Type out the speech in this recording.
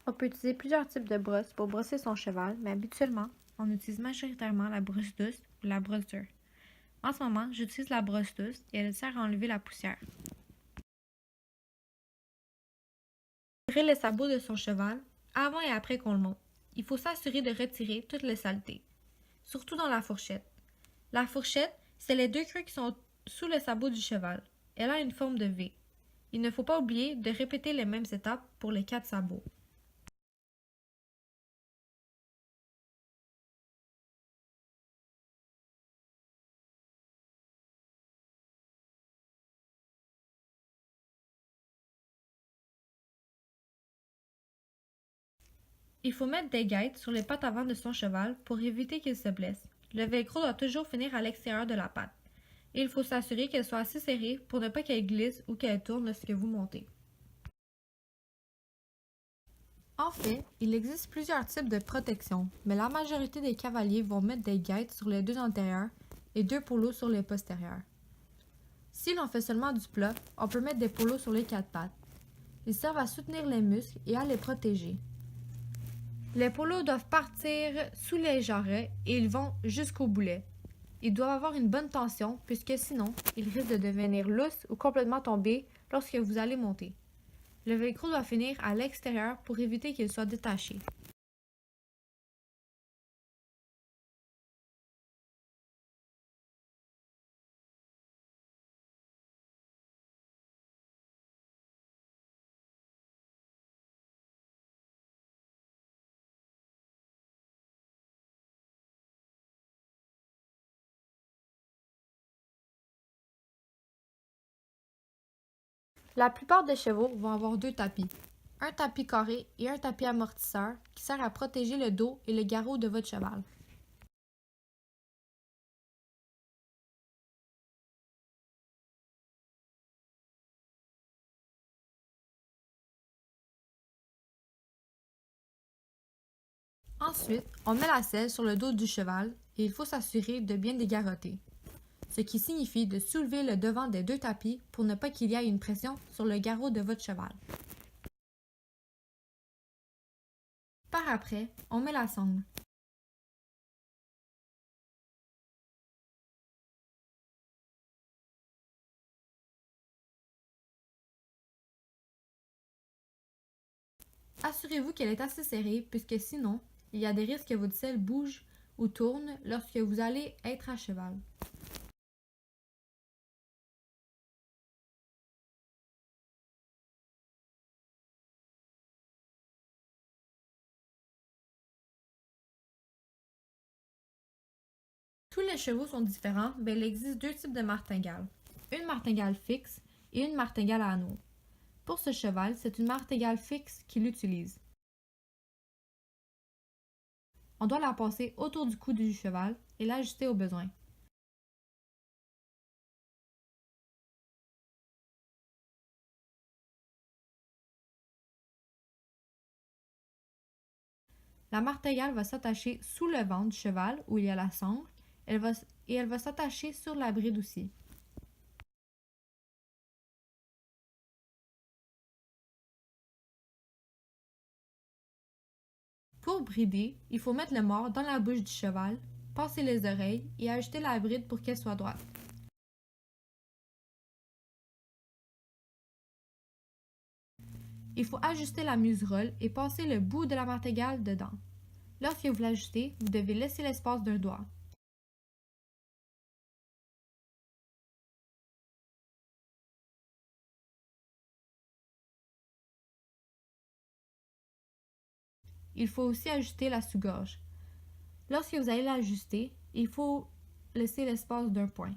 On peut utiliser plusieurs types de brosses pour brosser son cheval, mais habituellement, on utilise majoritairement la brosse douce ou la brosse dure. En ce moment, j'utilise la brosse douce et elle sert à enlever la poussière. Retirer les sabots de son cheval avant et après qu'on le monte. Il faut s'assurer de retirer toutes les saletés, surtout dans la fourchette. La fourchette, c'est les deux creux qui sont sous le sabot du cheval. Elle a une forme de V. Il ne faut pas oublier de répéter les mêmes étapes pour les 4 sabots. Il faut mettre des guêtres sur les pattes avant de son cheval pour éviter qu'il se blesse. Le velcro doit toujours finir à l'extérieur de la patte. Et il faut s'assurer qu'elle soit assez serrée pour ne pas qu'elle glisse ou qu'elle tourne lorsque vous montez. En fait, il existe plusieurs types de protection, mais la majorité des cavaliers vont mettre des guêtres sur les deux antérieurs et deux polos sur les postérieurs. Si l'on fait seulement du plat, on peut mettre des polos sur les 4 pattes. Ils servent à soutenir les muscles et à les protéger. Les polos doivent partir sous les jarrets et ils vont jusqu'au boulet. Ils doivent avoir une bonne tension puisque sinon, ils risquent de devenir lousses ou complètement tomber lorsque vous allez monter. Le velcro doit finir à l'extérieur pour éviter qu'il soit détaché. La plupart des chevaux vont avoir deux tapis. Un tapis carré et un tapis amortisseur qui sert à protéger le dos et le garrot de votre cheval. Ensuite, on met la selle sur le dos du cheval et il faut s'assurer de bien dégarrotter, ce qui signifie de soulever le devant des deux tapis pour ne pas qu'il y ait une pression sur le garrot de votre cheval. Par après, on met la sangle. Assurez-vous qu'elle est assez serrée puisque sinon, il y a des risques que votre selle bouge ou tourne lorsque vous allez être à cheval. Tous les chevaux sont différents, mais il existe deux types de martingales. Une martingale fixe et une martingale à anneaux. Pour ce cheval, c'est une martingale fixe qu'il utilise. On doit la passer autour du cou du cheval et l'ajuster au besoin. La martingale va s'attacher sous le ventre du cheval où il y a la sangle et elle va s'attacher sur la bride aussi. Pour brider, il faut mettre le mors dans la bouche du cheval, passer les oreilles et ajuster la bride pour qu'elle soit droite. Il faut ajuster la muserolle et passer le bout de la martingale dedans. Lorsque vous l'ajustez, vous devez laisser l'espace d'un doigt. Il faut aussi ajuster la sous-gorge. Lorsque vous allez l'ajuster, il faut laisser l'espace d'un point.